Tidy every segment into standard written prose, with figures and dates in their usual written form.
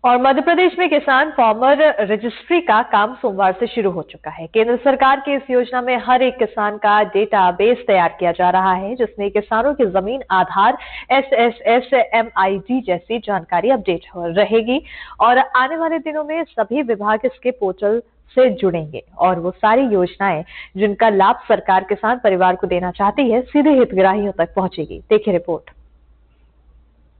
और मध्य प्रदेश में किसान फार्मर रजिस्ट्री का काम सोमवार से शुरू हो चुका है। केंद्र सरकार की इस योजना में हर एक किसान का डेटाबेस तैयार किया जा रहा है, जिसमें किसानों की जमीन, आधार, SSS, MID जैसी जानकारी अपडेट रहेगी और आने वाले दिनों में सभी विभाग इसके पोर्टल से जुड़ेंगे और वो सारी योजनाएं जिनका लाभ सरकार किसान परिवार को देना चाहती है, सीधे हितग्राहियों तक पहुंचेगी। देखिए रिपोर्ट।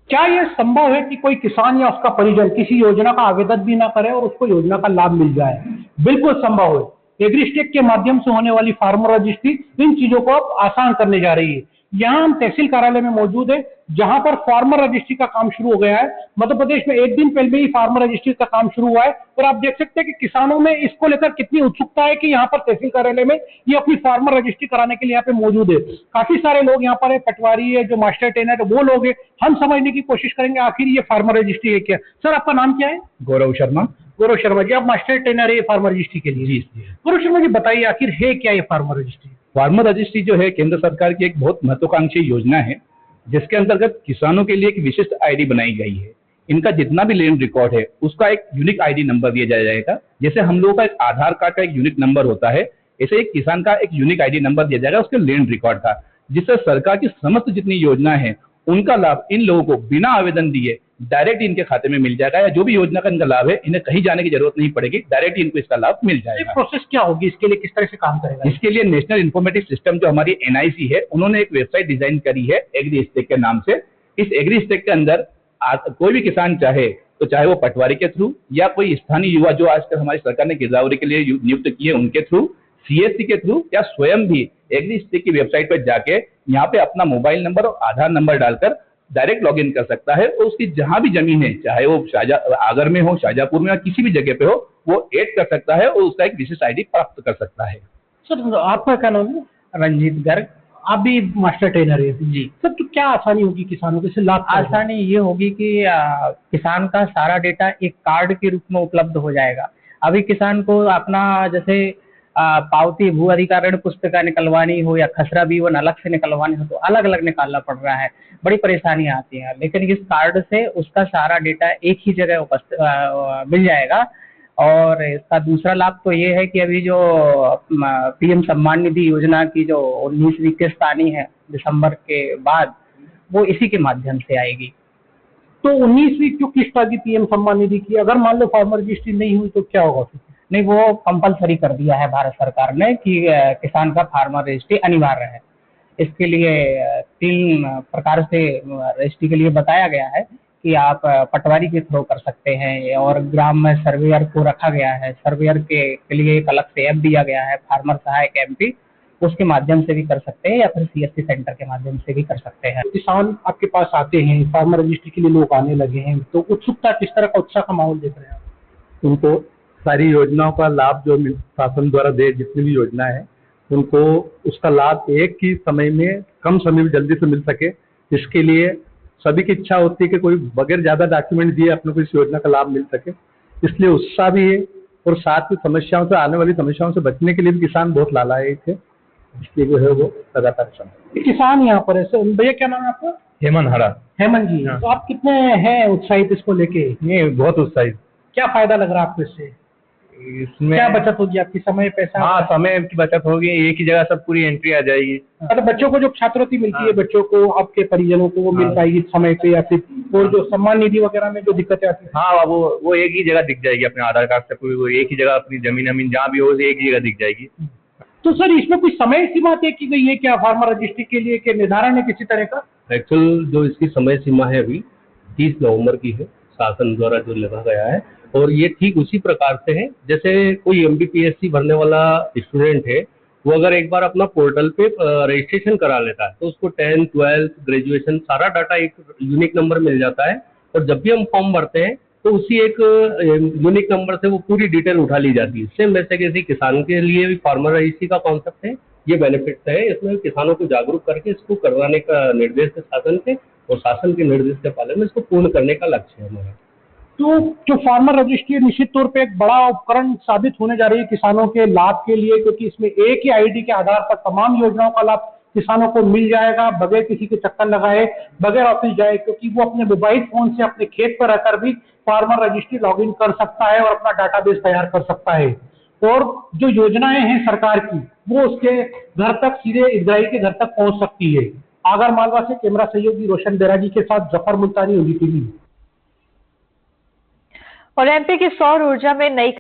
क्या यह संभव है कि कोई किसान या उसका परिजन किसी योजना का आवेदन भी ना करे और उसको योजना का लाभ मिल जाए? बिल्कुल संभव है। एग्रीस्टेक के माध्यम से होने वाली फार्मर रजिस्ट्री इन चीजों को अब आसान करने जा रही है। यहाँ हम तहसील कार्यालय में मौजूद है, जहां पर फार्मर रजिस्ट्री का काम शुरू हो गया है। मध्य प्रदेश में एक दिन पहले ही फार्मर रजिस्ट्री का काम शुरू हुआ है और आप देख सकते हैं कि किसानों में इसको लेकर कितनी उत्सुकता है कि यहाँ पर तहसील कार्यालय में ये अपनी फार्मर रजिस्ट्री कराने के लिए यहाँ पे मौजूद है। काफी सारे लोग यहाँ पर है, पटवारी है, जो मास्टर ट्रेनर है, वो लोग है। हम समझने की कोशिश करेंगे आखिर ये फार्मर रजिस्ट्री है क्या। सर, आपका नाम क्या है? गौरव शर्मा। गौरव शर्मा जी, आप मास्टर ट्रेनर है फार्मर रजिस्ट्री के लिए? जी। गौरव शर्मा जी, बताइए आखिर है क्या ये फार्मर रजिस्ट्री? फार्मर रजिस्ट्री जो है केंद्र सरकार की एक बहुत महत्वाकांक्षी योजना है, जिसके अंतर्गत किसानों के लिए एक विशिष्ट आईडी बनाई गई है। इनका जितना भी लैंड रिकॉर्ड है उसका एक यूनिक आईडी नंबर दिया जाएगा। जैसे हम लोगों का एक आधार कार्ड का एक यूनिक नंबर होता है, ऐसे एक किसान का एक यूनिक आईडी नंबर दिया जाएगा उसके लैंड रिकॉर्ड का, जिससे सरकार की समस्त जितनी योजनाएं हैं उनका लाभ इन लोगों को बिना आवेदन दिए डायरेक्ट इनके खाते में मिल जाएगा। या जो भी योजना का इनका लाभ है, इन्हें कहीं जाने की जरूरत नहीं पड़ेगी, डायरेक्ट इनको इसका लाभ मिल जाएगा। प्रोसेस क्या होगी इसके लिए, किस तरह से काम करेगा? इसके लिए नेशनल इन्फॉर्मेटिव सिस्टम जो हमारी NIC है, उन्होंने एक वेबसाइट डिजाइन करी है एग्रीस्टेक के नाम से। इस एग्रीस्टेक के अंदर कोई भी किसान चाहे तो चाहे वो पटवारी के थ्रू या कोई स्थानीय युवा जो आजकल हमारी सरकार ने गिरदावरी के लिए नियुक्त किए उनके थ्रू, CSC के थ्रू या स्वयं भी एग्रीस्टेक की वेबसाइट पर जाके यहाँ पे अपना मोबाइल नंबर और आधार नंबर डालकर डायरेक्ट लॉगिन कर सकता है और उसकी जहां भी जमीन है, चाहे वो आगर में हो, शाहजहांपुर में या किसी भी जगह पे हो, वो ऐड कर सकता है और उसका एक विशेष आईडी प्राप्त कर सकता है। सर, आपका क्या नाम है? रंजीत गर्ग। आप भी मास्टर ट्रेनर है? जी। सर, तो क्या आसानी होगी किसानों को, इससे लाभ? आसानी ये होगी कि किसान का सारा डेटा एक कार्ड के रूप में उपलब्ध हो जाएगा। अभी किसान को अपना जैसे पावती भू अधिकारण पुस्तिका निकलवानी हो या खसरा बीवन अलग से निकलवानी हो तो अलग अलग निकालना पड़ रहा है, बड़ी परेशानी आती है। लेकिन इस कार्ड से उसका सारा डेटा एक ही जगह उपस्थित मिल जाएगा। और इसका दूसरा लाभ तो ये है कि अभी जो PM सम्मान निधि योजना की जो 19वीं किस्त आनी है दिसंबर के बाद, वो इसी के माध्यम से आएगी। तो 19वीं जो किस्त आएगी PM सम्मान निधि की, अगर मान लो फार्मर रजिस्ट्री नहीं हुई तो क्या होगा? नहीं, वो कंपलसरी कर दिया है भारत सरकार ने कि किसान का फार्मर रजिस्ट्री अनिवार्य है। इसके लिए 3 प्रकार से रजिस्ट्री के लिए बताया गया है कि आप पटवारी के थ्रू कर सकते हैं और ग्राम में सर्वेयर को रखा गया है। सर्वेयर के लिए एक अलग से ऐप दिया गया है, फार्मर सहायक MP, उसके माध्यम से भी कर सकते हैं या फिर CSC सेंटर के माध्यम से भी कर सकते हैं। किसान आपके पास आते हैं, फार्मर रजिस्ट्री के लिए लोग आने लगे हैं, तो उत्सुकता, किस तरह का उत्साह का माहौल देख रहे हैं? उनको सारी योजनाओं का लाभ जो शासन द्वारा दे, जितनी भी योजना है उनको उसका लाभ एक ही समय में, कम समय में जल्दी से मिल सके, इसके लिए सभी की इच्छा होती है कि कोई बगैर ज्यादा डॉक्यूमेंट दिए अपने को इस योजना का लाभ मिल सके। इसलिए उत्साह भी है और साथ ही समस्याओं से, आने वाली समस्याओं से बचने के लिए भी किसान बहुत लालायित है, इसलिए जो है वो लगातार चल। किसान यहाँ पर है। भैया, क्या नाम है आपका? हेमंत हरा। हेमंत जी, तो आप कितने हैं उत्साहित इसको लेके? ये बहुत उत्साहित। क्या फायदा लग रहा है आपको इससे? इसमें क्या बचत होगी आपकी, समय, पैसा? हाँ, समय की बचत होगी, एक ही जगह सब पूरी एंट्री आ जाएगी। मतलब बच्चों को जो छात्रवृत्ति मिलती है, बच्चों को, आपके परिजनों को वो मिल पाएगी समय पे, या फिर और जो सम्मान निधि वगैरह में जो दिक्कतें आती है? हाँ, वो एक ही जगह दिख जाएगी, अपने आधार कार्ड से पूरी वो एक ही जगह, अपनी जमीन जहाँ भी हो एक ही जगह दिख जाएगी। तो सर, इसमें कोई समय सीमा तय की गई है क्या फार्मर रजिस्ट्री के लिए, के निर्धारण है किसी तरह का? एक्चुअल जो इसकी समय सीमा है अभी 30 नवंबर की है, शासन द्वारा जो लगा गया है, और ये ठीक उसी प्रकार से है जैसे कोई MPPSC भरने वाला स्टूडेंट है, वो अगर एक बार अपना पोर्टल पे रजिस्ट्रेशन करा लेता है तो उसको 10th, 12th, ग्रेजुएशन सारा डाटा एक यूनिक नंबर मिल जाता है। और जब भी हम फॉर्म भरते हैं तो उसी एक यूनिक नंबर से वो पूरी डिटेल उठा ली जाती है। सेम वैसे किसी किसान के लिए भी फार्मर रजिस्ट्री का कॉन्सेप्ट है, ये बेनिफिट है। इसमें किसानों को जागरूक करके इसको करवाने का निर्देश है शासन के, और शासन के निर्देश के पालन में इसको पूर्ण करने का लक्ष्य है हमारा। तो जो फार्मर रजिस्ट्री निश्चित तौर पे एक बड़ा उपकरण साबित होने जा रही है किसानों के लाभ के लिए, क्योंकि इसमें एक ही आईडी के आधार पर तमाम योजनाओं का लाभ किसानों को मिल जाएगा बगैर किसी के चक्कर लगाए, बगैर ऑफिस जाए, क्योंकि वो अपने मोबाइल फोन से अपने खेत पर रहकर भी फार्मर रजिस्ट्री लॉगिन कर सकता है और अपना डाटाबेस तैयार कर सकता है। और जो योजनाएं हैं सरकार की वो उसके घर तक, सीधे हितग्राही के घर तक पहुंच सकती है। आगर मालवा से कैमरा सहयोगी रोशन बेराजी के साथ जफर मुल्तानी, UNITV। और एमपी की सौर ऊर्जा में नई